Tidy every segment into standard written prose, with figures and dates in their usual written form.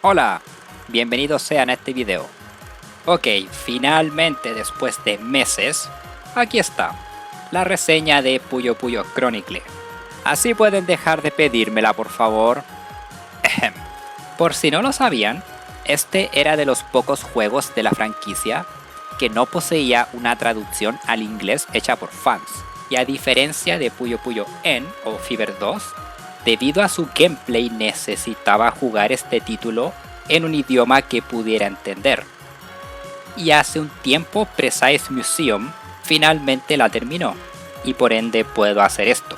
Hola, bienvenidos sean a este video. Ok, finalmente después de meses, aquí está, la reseña de Puyo Puyo Chronicle. Así pueden dejar de pedírmela por favor. Por si no lo sabían, este era de los pocos juegos de la franquicia que no poseía una traducción al inglés hecha por fans, y a diferencia de Puyo Puyo N o Fever 2, debido a su gameplay necesitaba jugar este título en un idioma que pudiera entender. Y hace un tiempo Precise Museum finalmente la terminó, y por ende puedo hacer esto.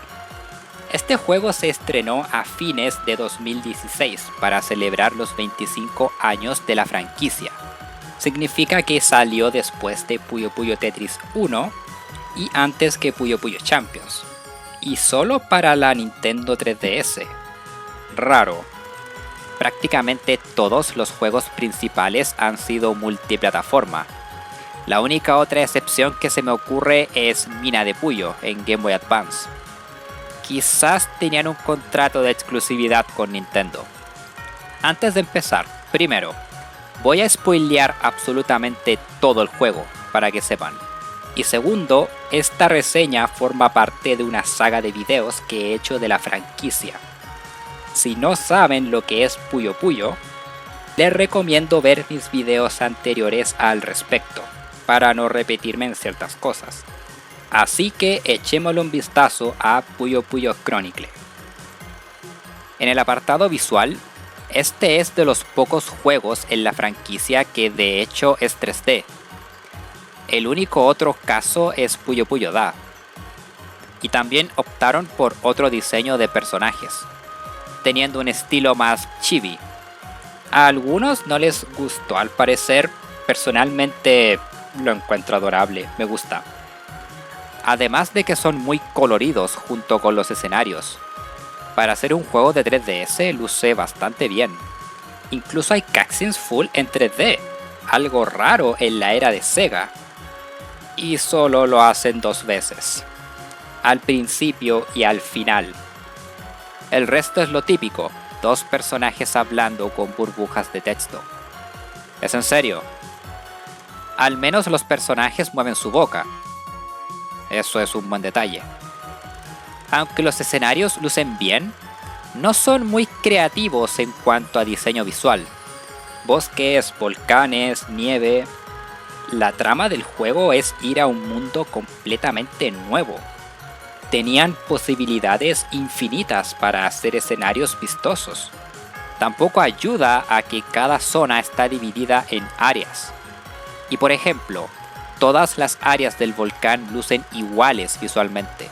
Este juego se estrenó a fines de 2016 para celebrar los 25 años de la franquicia. Significa que salió después de Puyo Puyo Tetris 1 y antes que Puyo Puyo Champions. Y solo para la Nintendo 3DS. Raro. Prácticamente todos los juegos principales han sido multiplataforma. La única otra excepción que se me ocurre es Mina de Puyo en Game Boy Advance. Quizás tenían un contrato de exclusividad con Nintendo. Antes de empezar, primero, voy a spoilear absolutamente todo el juego, para que sepan. Y segundo, esta reseña forma parte de una saga de videos que he hecho de la franquicia. Si no saben lo que es Puyo Puyo, les recomiendo ver mis videos anteriores al respecto, para no repetirme en ciertas cosas. Así que echémosle un vistazo a Puyo Puyo Chronicle. En el apartado visual, este es de los pocos juegos en la franquicia que de hecho es 3D. El único otro caso es Puyo Puyo Da. Y también optaron por otro diseño de personajes, teniendo un estilo más chibi. A algunos no les gustó al parecer, personalmente lo encuentro adorable, me gusta. Además de que son muy coloridos junto con los escenarios. Para hacer un juego de 3DS luce bastante bien. Incluso hay cutscenes full en 3D, algo raro en la era de Sega. Y solo lo hacen 2 veces, al principio y al final. El resto es lo típico, 2 personajes hablando con burbujas de texto. Es en serio. Al menos los personajes mueven su boca. Eso es un buen detalle. Aunque los escenarios lucen bien, no son muy creativos en cuanto a diseño visual. Bosques, volcanes, nieve. La trama del juego es ir a un mundo completamente nuevo. Tenían posibilidades infinitas para hacer escenarios vistosos. Tampoco ayuda a que cada zona está dividida en áreas. Y por ejemplo, todas las áreas del volcán lucen iguales visualmente.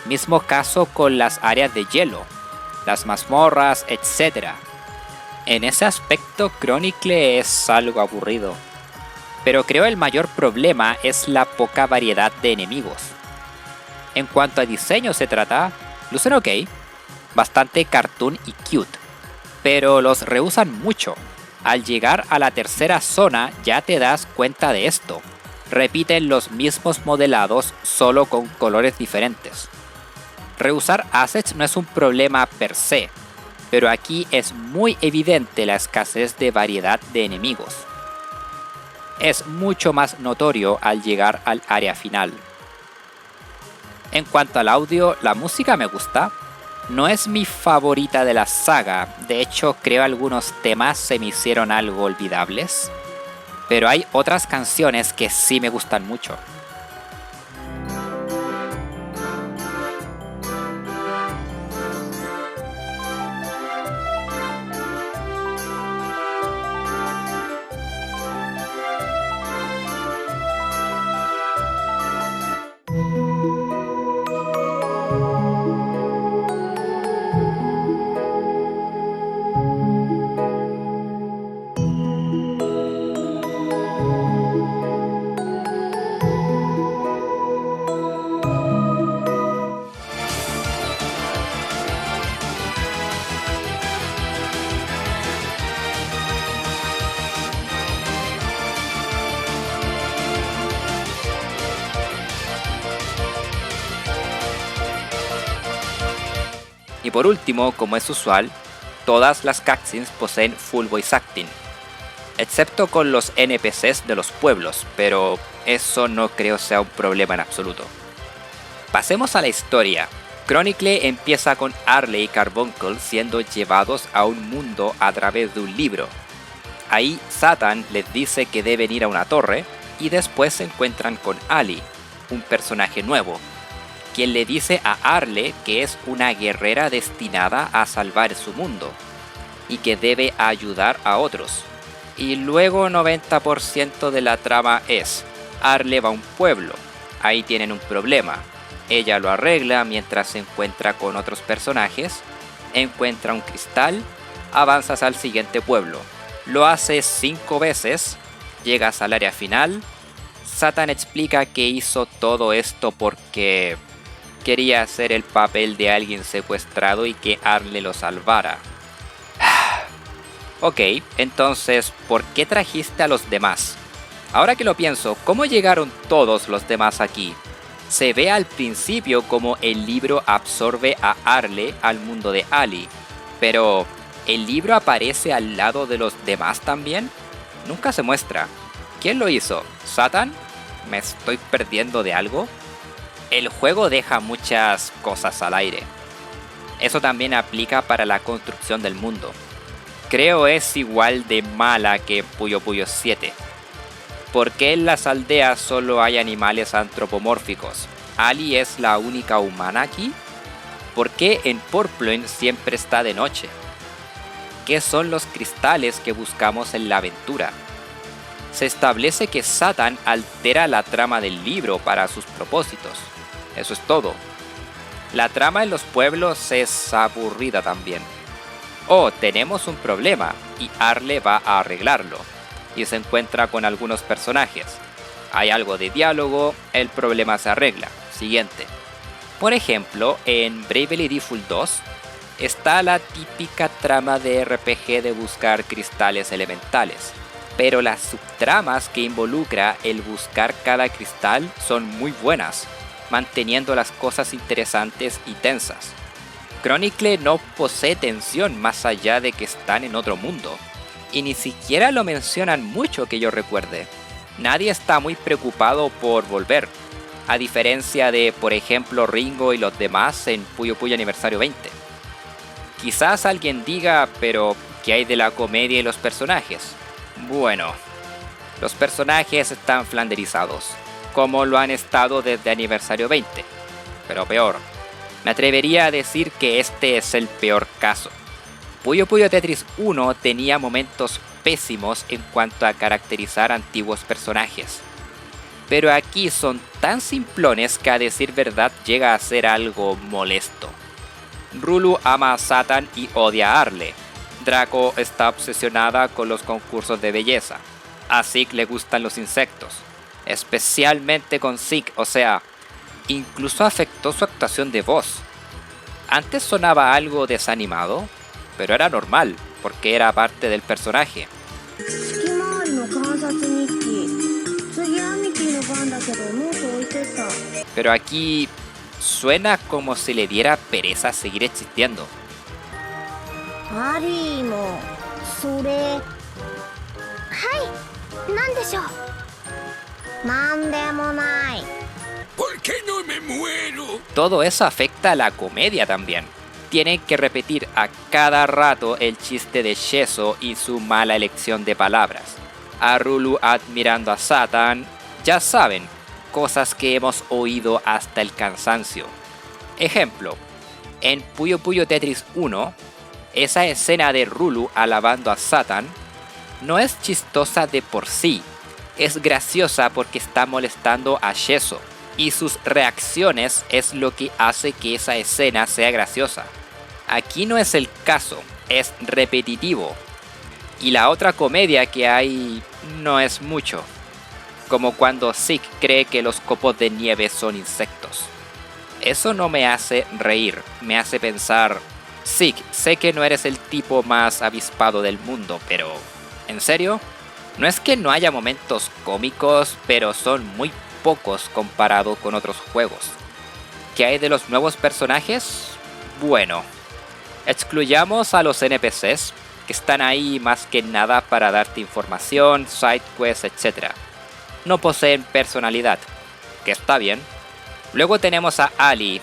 Mismo caso con las áreas de hielo, las mazmorras, etc. En ese aspecto Chronicle es algo aburrido. Pero creo el mayor problema es la poca variedad de enemigos. En cuanto a diseño se trata, lucen ok, bastante cartoon y cute, pero los reusan mucho. Al llegar a la tercera zona ya te das cuenta de esto. Repiten los mismos modelados solo con colores diferentes. Reusar assets no es un problema per se, pero aquí es muy evidente la escasez de variedad de enemigos. Es mucho más notorio al llegar al área final. En cuanto al audio, la música me gusta. No es mi favorita de la saga, de hecho creo algunos temas se me hicieron algo olvidables. Pero hay otras canciones que sí me gustan mucho. Y por último, como es usual, todas las cutscenes poseen full voice acting, excepto con los NPCs de los pueblos, pero eso no creo sea un problema en absoluto. Pasemos a la historia. Chronicle empieza con Arle y Carbuncle siendo llevados a un mundo a través de un libro. Ahí Satan les dice que deben ir a una torre y después se encuentran con Ali, un personaje nuevo, quien le dice a Arle que es una guerrera destinada a salvar su mundo y que debe ayudar a otros. Y luego 90% de la trama es: Arle va a un pueblo, ahí tienen un problema, ella lo arregla mientras se encuentra con otros personajes, encuentra un cristal, avanzas al siguiente pueblo, lo hace 5 veces, llegas al área final, Satan explica que hizo todo esto porque quería hacer el papel de alguien secuestrado y que Arle lo salvara. Ok, entonces, ¿por qué trajiste a los demás? Ahora que lo pienso, ¿cómo llegaron todos los demás aquí? Se ve al principio como el libro absorbe a Arle al mundo de Ali, pero ¿el libro aparece al lado de los demás también? Nunca se muestra. ¿Quién lo hizo? ¿Satan? ¿Me estoy perdiendo de algo? El juego deja muchas cosas al aire. Eso también aplica para la construcción del mundo. Creo es igual de mala que Puyo Puyo 7. ¿Por qué en las aldeas solo hay animales antropomórficos? ¿Ali es la única humana aquí? ¿Por qué en Purploin siempre está de noche? ¿Qué son los cristales que buscamos en la aventura? Se establece que Satan altera la trama del libro para sus propósitos. Eso es todo. La trama en los pueblos es aburrida también. Oh, tenemos un problema y Arle va a arreglarlo. Y se encuentra con algunos personajes. Hay algo de diálogo, el problema se arregla. Siguiente. Por ejemplo, en Bravely Default 2 está la típica trama de RPG de buscar cristales elementales, pero las subtramas que involucra el buscar cada cristal son muy buenas, manteniendo las cosas interesantes y tensas. Chronicle no posee tensión más allá de que están en otro mundo, y ni siquiera lo mencionan mucho que yo recuerde. Nadie está muy preocupado por volver, a diferencia de, por ejemplo, Ringo y los demás en Puyo Puyo Aniversario 20. Quizás alguien diga, pero ¿qué hay de la comedia y los personajes? Bueno, los personajes están flanderizados, como lo han estado desde Aniversario 20, pero peor. Me atrevería a decir que este es el peor caso. Puyo Puyo Tetris 1 tenía momentos pésimos en cuanto a caracterizar antiguos personajes, pero aquí son tan simplones que a decir verdad llega a ser algo molesto. Rulu ama a Satan y odia a Arle. Draco está obsesionada con los concursos de belleza. A Zeke le gustan los insectos, especialmente con Zeke, o sea, incluso afectó su actuación de voz. Antes sonaba algo desanimado, pero era normal, porque era parte del personaje. Pero aquí suena como si le diera pereza seguir existiendo. ¿Por qué no me muero? Todo eso afecta a la comedia también. Tienen que repetir a cada rato el chiste de Sheso y su mala elección de palabras. A Rulu admirando a Satan, ya saben, cosas que hemos oído hasta el cansancio. Ejemplo, en Puyo Puyo Tetris 1, esa escena de Rulu alabando a Satan no es chistosa de por sí, es graciosa porque está molestando a Sheso, y sus reacciones es lo que hace que esa escena sea graciosa. Aquí no es el caso, es repetitivo. Y la otra comedia que hay no es mucho, como cuando Zeke cree que los copos de nieve son insectos. Eso no me hace reír, me hace pensar, Zeke, sé que no eres el tipo más avispado del mundo, pero ¿en serio? No es que no haya momentos cómicos, pero son muy pocos comparado con otros juegos. ¿Qué hay de los nuevos personajes? Bueno, Excluyamos a los NPCs, que están ahí más que nada para darte información, side quests, etc. No poseen personalidad, que está bien. Luego tenemos a Ali.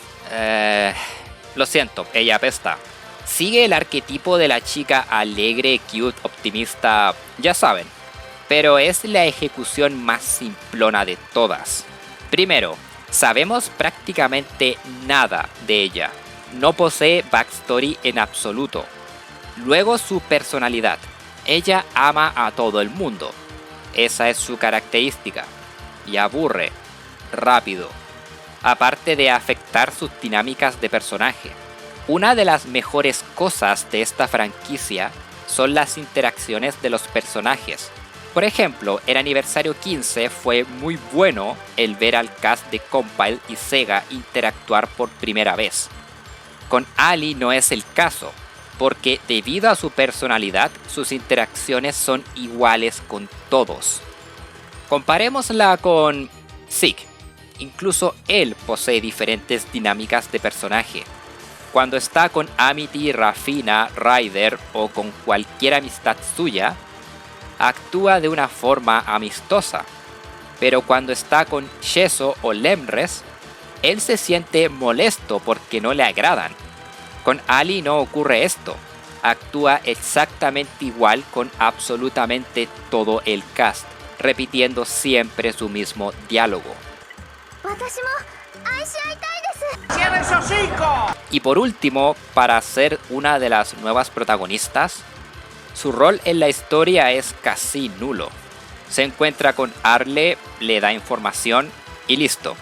Lo siento, ella apesta. Sigue el arquetipo de la chica alegre, cute, optimista, ya saben. Pero es la ejecución más simplona de todas. Primero, sabemos prácticamente nada de ella. No posee backstory en absoluto. Luego su personalidad. Ella ama a todo el mundo. Esa es su característica. Y aburre. Rápido. Aparte de afectar sus dinámicas de personaje. Una de las mejores cosas de esta franquicia son las interacciones de los personajes. Por ejemplo, el aniversario 15 fue muy bueno el ver al cast de Compile y Sega interactuar por primera vez. Con Ali no es el caso, porque debido a su personalidad, sus interacciones son iguales con todos. Comparémosla con Zeke. Incluso él posee diferentes dinámicas de personaje. Cuando está con Amity, Rafina, Ryder o con cualquier amistad suya, actúa de una forma amistosa. Pero cuando está con Sheso o Lemres, él se siente molesto porque no le agradan. Con Ali no ocurre esto. Actúa exactamente igual con absolutamente todo el cast, repitiendo siempre su mismo diálogo. ¡Cierra el hocico! Y por último, para ser una de las nuevas protagonistas, su rol en la historia es casi nulo. Se encuentra con Arle, le da información y listo.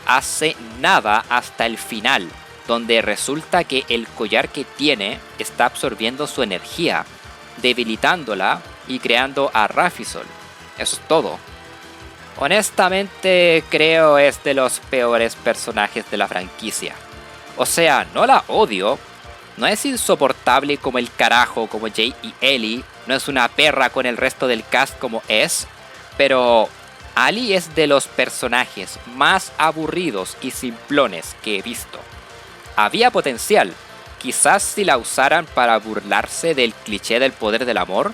Hace nada hasta el final, donde resulta que el collar que tiene está absorbiendo su energía, debilitándola y creando a Rafisol. Eso es todo. Honestamente creo es de los peores personajes de la franquicia. O sea, no la odio. No es insoportable como el carajo como Jay y Ellie. No es una perra con el resto del cast como es. Pero Ali es de los personajes más aburridos y simplones que he visto. Había potencial. Quizás si la usaran para burlarse del cliché del poder del amor.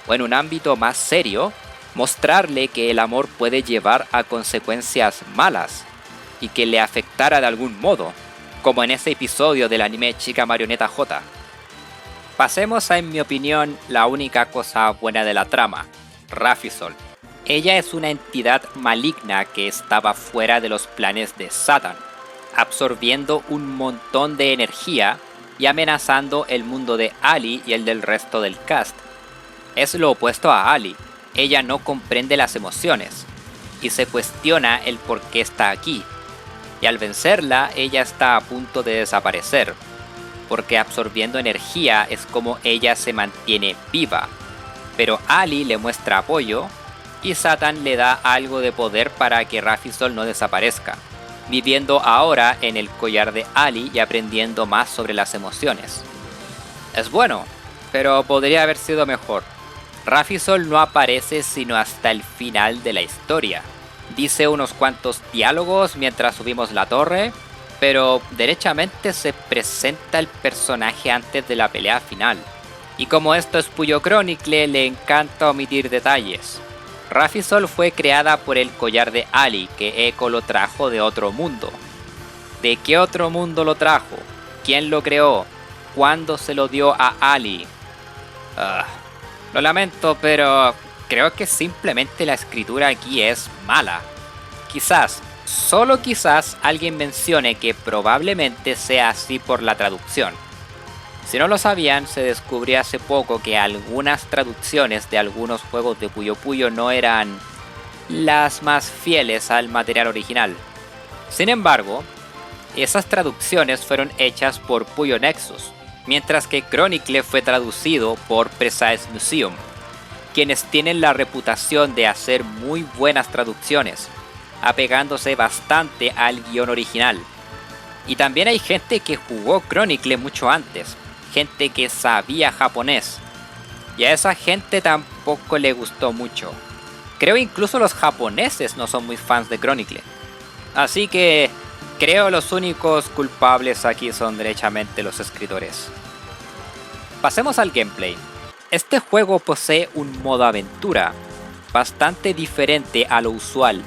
O en un ámbito más serio, mostrarle que el amor puede llevar a consecuencias malas y que le afectara de algún modo, como en ese episodio del anime Chica Marioneta J. Pasemos a, en mi opinión, la única cosa buena de la trama, Rafisol. Ella es una entidad maligna que estaba fuera de los planes de Satan, absorbiendo un montón de energía y amenazando el mundo de Ali y el del resto del cast. Es lo opuesto a Ali. Ella no comprende las emociones y se cuestiona el por qué está aquí. Y al vencerla, ella está a punto de desaparecer, porque absorbiendo energía es como ella se mantiene viva. Pero Ali le muestra apoyo y Satan le da algo de poder para que Rafisol no desaparezca, viviendo ahora en el collar de Ali y aprendiendo más sobre las emociones. Es bueno, pero podría haber sido mejor. Rafisol no aparece sino hasta el final de la historia. Dice unos cuantos diálogos mientras subimos la torre, pero derechamente se presenta el personaje antes de la pelea final. Y como esto es Puyo Chronicle, le encanta omitir detalles. Rafisol fue creada por el collar de Ali, que Echo lo trajo de otro mundo. ¿De qué otro mundo lo trajo? ¿Quién lo creó? ¿Cuándo se lo dio a Ali? Lo lamento, pero creo que simplemente la escritura aquí es mala. Quizás, solo quizás, alguien mencione que probablemente sea así por la traducción. Si no lo sabían, se descubrió hace poco que algunas traducciones de algunos juegos de Puyo Puyo no eran las más fieles al material original. Sin embargo, esas traducciones fueron hechas por Puyo Nexus, mientras que Chronicle fue traducido por Precise Museum, quienes tienen la reputación de hacer muy buenas traducciones, apegándose bastante al guión original. Y también hay gente que jugó Chronicle mucho antes, gente que sabía japonés, y a esa gente tampoco le gustó mucho. Creo incluso los japoneses no son muy fans de Chronicle. Así que Creo los únicos culpables aquí son derechamente los escritores. Pasemos al gameplay. Este juego posee un modo aventura, bastante diferente a lo usual.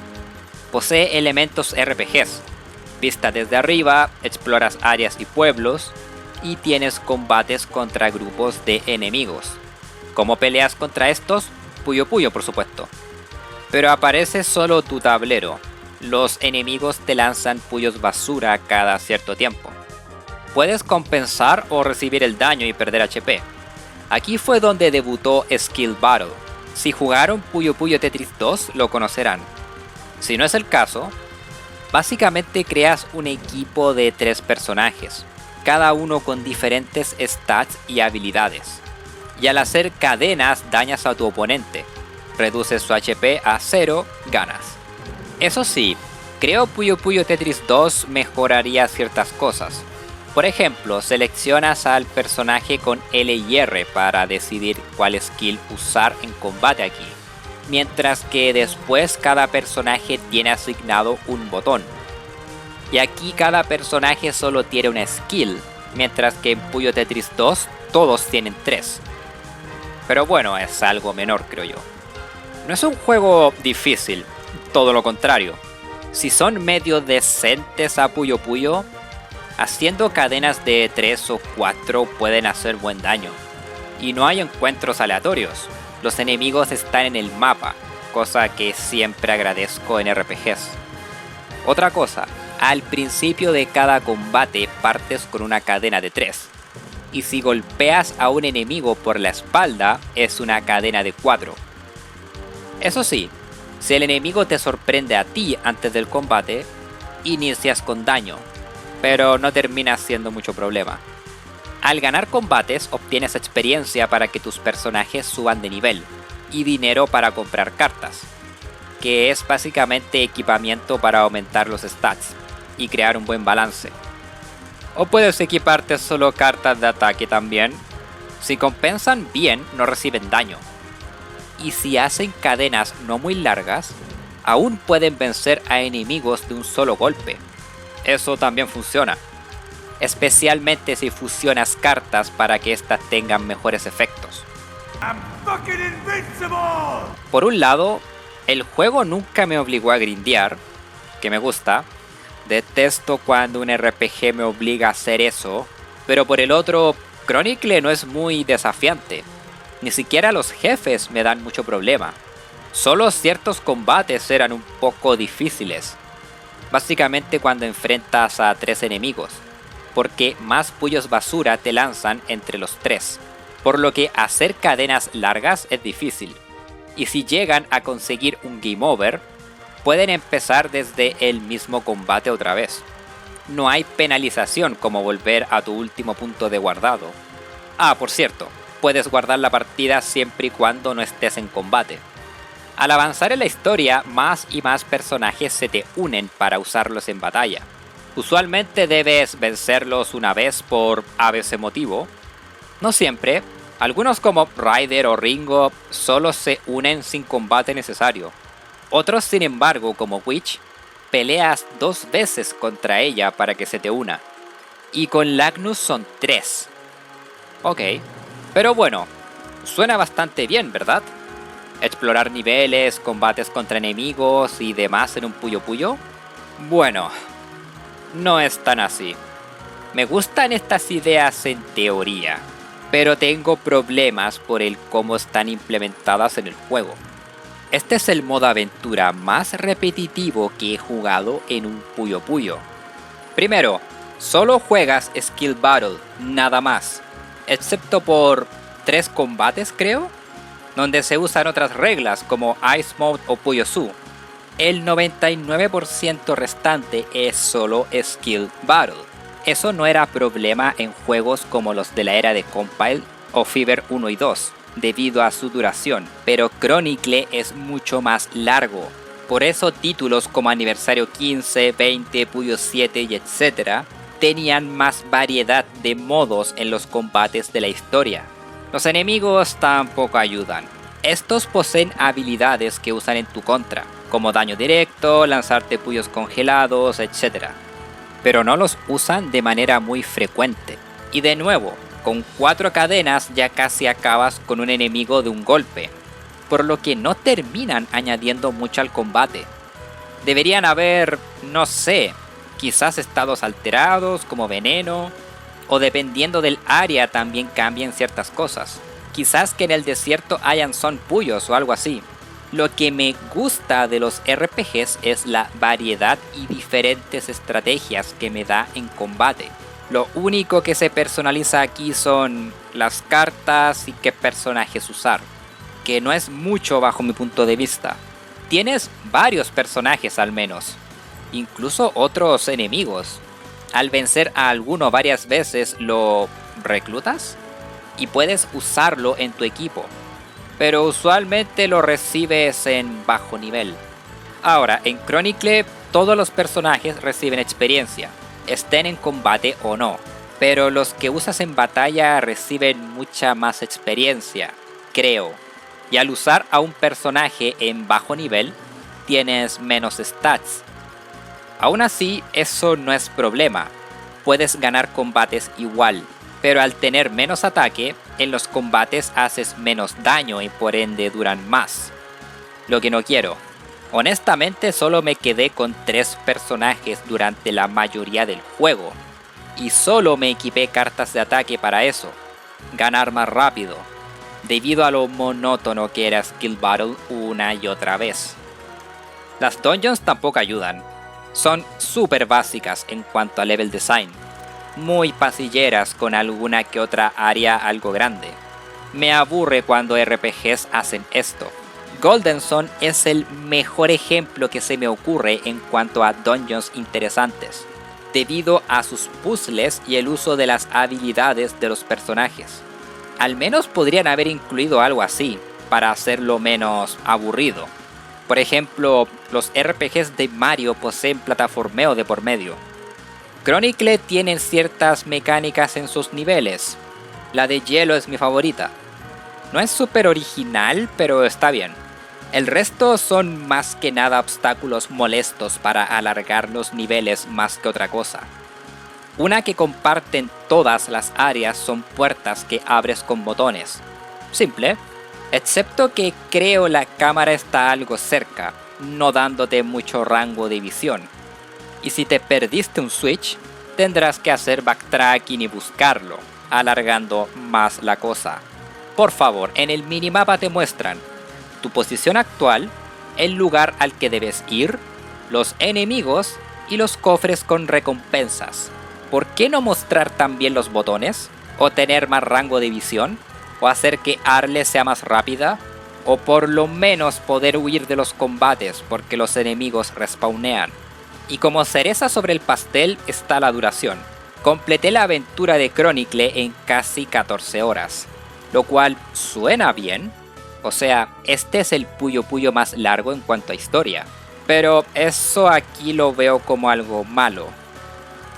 Posee elementos RPGs, vista desde arriba, exploras áreas y pueblos, y tienes combates contra grupos de enemigos. ¿Cómo peleas contra estos? Puyo Puyo, por supuesto. Pero aparece solo tu tablero. Los enemigos te lanzan puyos basura cada cierto tiempo. Puedes compensar o recibir el daño y perder HP. Aquí fue donde debutó Skill Battle. Si jugaron Puyo Puyo Tetris 2 lo conocerán. Si no es el caso, básicamente creas un equipo de 3 personajes, cada uno con diferentes stats y habilidades. Y al hacer cadenas dañas a tu oponente, reduces su HP a 0, ganas. Eso sí, creo Puyo Puyo Tetris 2 mejoraría ciertas cosas. Por ejemplo, seleccionas al personaje con L y R para decidir cuál skill usar en combate aquí, mientras que después cada personaje tiene asignado un botón. Y aquí cada personaje solo tiene una skill, mientras que en Puyo Tetris 2 todos tienen 3. Pero bueno, es algo menor, creo yo. No es un juego difícil, todo lo contrario. Si son medio decentes a Puyo Puyo, haciendo cadenas de 3 o 4 pueden hacer buen daño. Y no hay encuentros aleatorios, los enemigos están en el mapa, cosa que siempre agradezco en RPGs. Otra cosa, al principio de cada combate partes con una cadena de 3. Y si golpeas a un enemigo por la espalda, es una cadena de 4. Eso sí, si el enemigo te sorprende a ti antes del combate, inicias con daño, pero no termina siendo mucho problema. Al ganar combates obtienes experiencia para que tus personajes suban de nivel, y dinero para comprar cartas, que es básicamente equipamiento para aumentar los stats y crear un buen balance. O puedes equiparte solo cartas de ataque también. Si compensan bien, no reciben daño. Y si hacen cadenas no muy largas, aún pueden vencer a enemigos de un solo golpe. Eso también funciona, especialmente si fusionas cartas para que estas tengan mejores efectos. Por un lado, el juego nunca me obligó a grindear, que me gusta. Detesto cuando un RPG me obliga a hacer eso, pero por el otro, Chronicle no es muy desafiante. Ni siquiera los jefes me dan mucho problema. Solo ciertos combates eran un poco difíciles. Básicamente cuando enfrentas a 3 enemigos, porque más puyos basura te lanzan entre los 3, por lo que hacer cadenas largas es difícil. Y si llegan a conseguir un game over, pueden empezar desde el mismo combate otra vez. No hay penalización como volver a tu último punto de guardado. Ah, por cierto, puedes guardar la partida siempre y cuando no estés en combate. Al avanzar en la historia, más y más personajes se te unen para usarlos en batalla. Usualmente debes vencerlos una vez por ABC motivo. No siempre, algunos como Ryder o Ringo solo se unen sin combate necesario. Otros, sin embargo, como Witch, peleas 2 veces contra ella para que se te una. Y con Lagnus son 3. Ok, pero bueno, suena bastante bien, ¿verdad? Explorar niveles, combates contra enemigos y demás en un Puyo Puyo. Bueno, no es tan así. Me gustan estas ideas en teoría, pero tengo problemas por el cómo están implementadas en el juego. Este es el modo aventura más repetitivo que he jugado en un Puyo Puyo. Primero, solo juegas Skill Battle, nada más, excepto por 3 combates creo, donde se usan otras reglas como Ice Mode o Puyosu. El 99% restante es solo Skill Battle. Eso no era problema en juegos como los de la era de Compile o Fever 1 y 2. Debido a su duración, pero Chronicle es mucho más largo. Por eso títulos como Aniversario 15, 20, Puyo 7 y etc. tenían más variedad de modos en los combates de la historia. Los enemigos tampoco ayudan. Estos poseen habilidades que usan en tu contra, como daño directo, lanzarte puyos congelados, etc. pero no los usan de manera muy frecuente. Y de nuevo, con 4 cadenas ya casi acabas con un enemigo de un golpe, por lo que no terminan añadiendo mucho al combate. Deberían haber, no sé, quizás estados alterados como veneno, o dependiendo del área también cambian ciertas cosas. Quizás que en el desierto hayan son puyos o algo así. Lo que me gusta de los RPGs es la variedad y diferentes estrategias que me da en combate. Lo único que se personaliza aquí son las cartas y qué personajes usar, que no es mucho bajo mi punto de vista. Tienes varios personajes al menos, incluso otros enemigos. Al vencer a alguno varias veces lo reclutas y puedes usarlo en tu equipo, pero usualmente lo recibes en bajo nivel. Ahora, en Chronicle todos los personajes reciben experiencia, estén en combate o no, pero los que usas en batalla reciben mucha más experiencia, creo. Y al usar a un personaje en bajo nivel, tienes menos stats. Aún así, eso no es problema, puedes ganar combates igual, pero al tener menos ataque, en los combates haces menos daño y por ende duran más. Lo que no quiero. Honestamente solo me quedé con 3 personajes durante la mayoría del juego, y solo me equipé cartas de ataque para eso, ganar más rápido, debido a lo monótono que era Skill Battle una y otra vez. Las dungeons tampoco ayudan, son súper básicas en cuanto a level design, muy pasilleras con alguna que otra área algo grande. Me aburre cuando RPGs hacen esto. Golden Sun es el mejor ejemplo que se me ocurre en cuanto a dungeons interesantes, debido a sus puzzles y el uso de las habilidades de los personajes. Al menos podrían haber incluido algo así, para hacerlo menos aburrido. Por ejemplo, los RPGs de Mario poseen plataformeo de por medio. Chronicle tiene ciertas mecánicas en sus niveles. La de hielo es mi favorita. No es súper original, pero está bien. El resto son más que nada obstáculos molestos para alargar los niveles más que otra cosa. Una que comparten todas las áreas son puertas que abres con botones. Simple, excepto que creo la cámara está algo cerca, no dándote mucho rango de visión. Y si te perdiste un switch, tendrás que hacer backtracking y buscarlo, alargando más la cosa. Por favor, en el minimapa te muestran tu posición actual, el lugar al que debes ir, los enemigos y los cofres con recompensas. ¿Por qué no mostrar también los botones? ¿O tener más rango de visión? ¿O hacer que Arle sea más rápida? ¿O por lo menos poder huir de los combates porque los enemigos respawnean? Y como cereza sobre el pastel está la duración. Completé la aventura de Chronicle en casi 14 horas, lo cual suena bien. O sea, este es el Puyo Puyo más largo en cuanto a historia. Pero eso aquí lo veo como algo malo.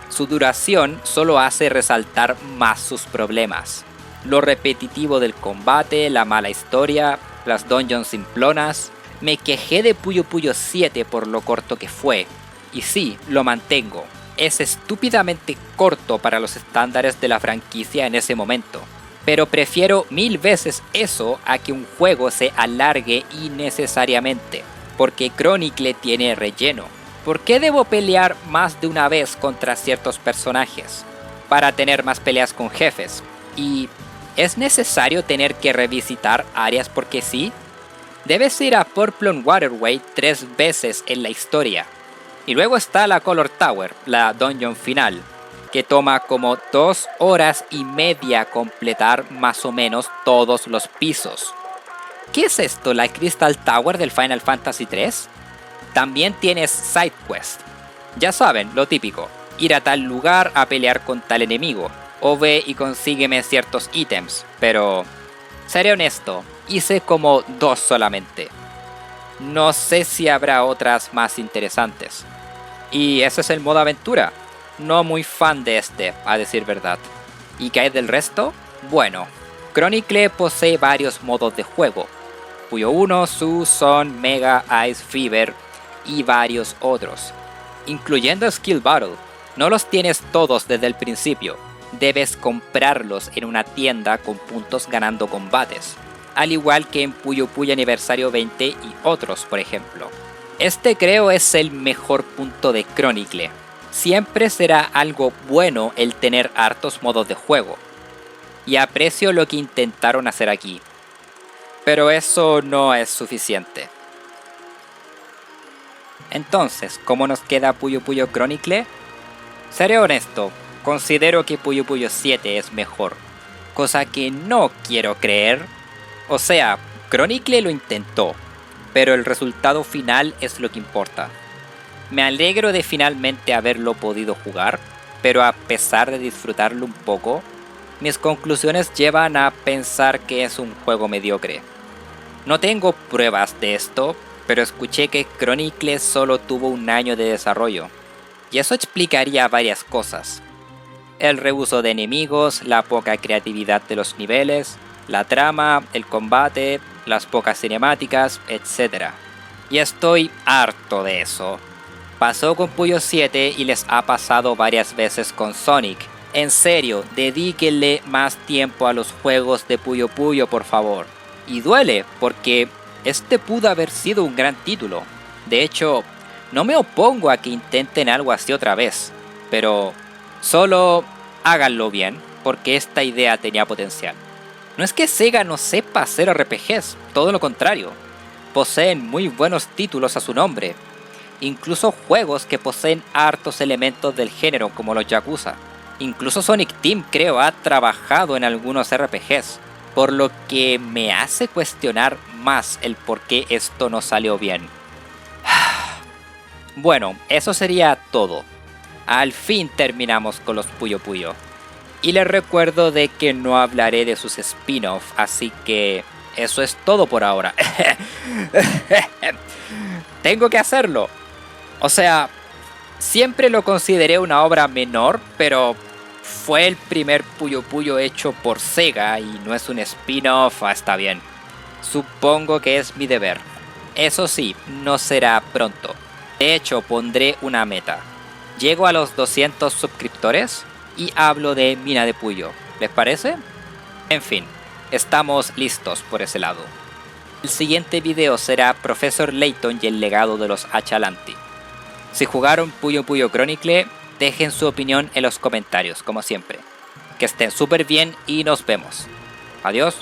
Su duración solo hace resaltar más sus problemas. Lo repetitivo del combate, la mala historia, las dungeons simplonas. Me quejé de Puyo Puyo 7 por lo corto que fue. Y sí, lo mantengo. Es estúpidamente corto para los estándares de la franquicia en ese momento. Pero prefiero 1000 veces eso a que un juego se alargue innecesariamente, porque Chronicle tiene relleno. ¿Por qué debo pelear más de una vez contra ciertos personajes? Para tener más peleas con jefes. ¿Y es necesario tener que revisitar áreas porque sí? Debes ir a Purple Waterway 3 veces en la historia. Y luego está la Color Tower, la dungeon final, que toma como 2 horas y media completar más o menos todos los pisos. ¿Qué es esto, la Crystal Tower del Final Fantasy 3? También tienes side quest. Ya saben, lo típico, ir a tal lugar a pelear con tal enemigo, o ve y consígueme ciertos ítems, pero seré honesto, hice como 2 solamente. No sé si habrá otras más interesantes. Y ese es el modo aventura. No muy fan de este, a decir verdad. ¿Y qué hay del resto? Bueno, Chronicle posee varios modos de juego. Puyo 1, Su, Sun, Mega, Ice, Fever y varios otros, incluyendo Skill Battle. No los tienes todos desde el principio, debes comprarlos en una tienda con puntos ganando combates, al igual que en Puyo Puyo Aniversario 20 y otros por ejemplo. Este creo es el mejor punto de Chronicle. Siempre será algo bueno el tener hartos modos de juego, y aprecio lo que intentaron hacer aquí. Pero eso no es suficiente. Entonces, ¿cómo nos queda Puyo Puyo Chronicle? Seré honesto, considero que Puyo Puyo 7 es mejor, cosa que no quiero creer. O sea, Chronicle lo intentó, pero el resultado final es lo que importa. Me alegro de finalmente haberlo podido jugar, pero a pesar de disfrutarlo un poco, mis conclusiones llevan a pensar que es un juego mediocre. No tengo pruebas de esto, pero escuché que Chronicle solo tuvo un año de desarrollo, y eso explicaría varias cosas. El reuso de enemigos, la poca creatividad de los niveles, la trama, el combate, las pocas cinemáticas, etc. Y estoy harto de eso. Pasó con Puyo 7 y les ha pasado varias veces con Sonic. En serio, dedíquenle más tiempo a los juegos de Puyo Puyo, por favor. Y duele, porque este pudo haber sido un gran título. De hecho, no me opongo a que intenten algo así otra vez, pero solo háganlo bien, porque esta idea tenía potencial. No es que Sega no sepa hacer RPGs, todo lo contrario. Poseen muy buenos títulos a su nombre, incluso juegos que poseen hartos elementos del género como los Yakuza. Incluso Sonic Team creo ha trabajado en algunos RPGs, por lo que me hace cuestionar más el por qué esto no salió bien. Bueno, eso sería todo. Al fin terminamos con los Puyo Puyo. Y les recuerdo de que no hablaré de sus spin-off, así que eso es todo por ahora. Tengo que hacerlo. O sea, siempre lo consideré una obra menor, pero fue el primer Puyo Puyo hecho por Sega y no es un spin-off, está bien. Supongo que es mi deber. Eso sí, no será pronto. De hecho, pondré una meta. Llego a los 200 suscriptores y hablo de Mina de Puyo. ¿Les parece? En fin, estamos listos por ese lado. El siguiente video será Professor Layton y el legado de los Achalanti. Si jugaron Puyo Puyo Chronicle, dejen su opinión en los comentarios, como siempre. Que estén súper bien y nos vemos. Adiós.